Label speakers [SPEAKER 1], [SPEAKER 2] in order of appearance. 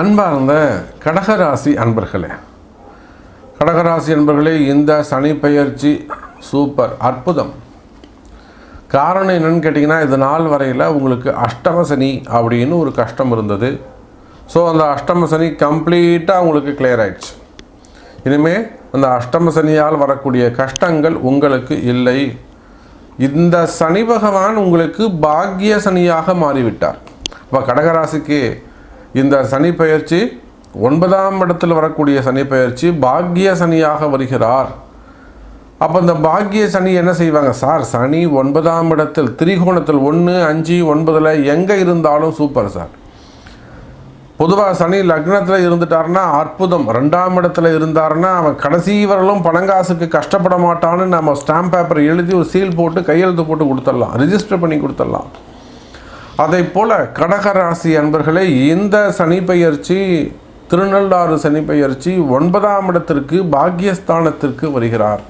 [SPEAKER 1] அன்பார்ந்த கடகராசி அன்பர்களே, கடகராசி அன்பர்களே, இந்த சனி பெயர்ச்சி சூப்பர் அற்புதம். காரணம் என்னன்னு கேட்டிங்கன்னா, இது நாள் வரையில் உங்களுக்கு அஷ்டம சனி அப்படின்னு ஒரு கஷ்டம் இருந்தது. ஸோ அந்த அஷ்டம சனி கம்ப்ளீட்டாக உங்களுக்கு கிளியர் ஆயிடுச்சு. இனிமேல் அந்த அஷ்டம சனியால் வரக்கூடிய கஷ்டங்கள் உங்களுக்கு இல்லை. இந்த சனி பகவான் உங்களுக்கு பாக்கிய சனியாக மாறிவிட்டார். அப்போ கடகராசிக்கு இந்த சனி பெயர்ச்சி 9ஆம் இடத்தில் வரக்கூடிய சனி பெயர்ச்சி பாக்கிய சனியாக வருகிறார். அப்போ இந்த பாக்கிய சனி என்ன செய்வாங்க சார்? சனி 9ஆம் இடத்தில் திரிகோணத்தில் 1, 5, 9 எங்கே இருந்தாலும் சூப்பர் சார். பொதுவாக சனி லக்னத்தில் இருந்துட்டாருன்னா அற்புதம். 2ஆம் இடத்துல இருந்தாருன்னா அவன் கடைசி வரலும் பணங்காசுக்கு கஷ்டப்பட மாட்டான்னு நம்ம ஸ்டாம்ப் பேப்பர் எழுதி ஒரு சீல் போட்டு கையெழுத்து போட்டு கொடுத்துடலாம், ரிஜிஸ்டர் பண்ணி கொடுத்துடலாம். அதை போல் கடகராசி அன்பர்களே, இந்த சனி பெயர்ச்சி திருநள்ளாறு சனி பெயர்ச்சி 9ஆம் இடத்திற்கு பாக்கியஸ்தானத்திற்கு வருகிறார்.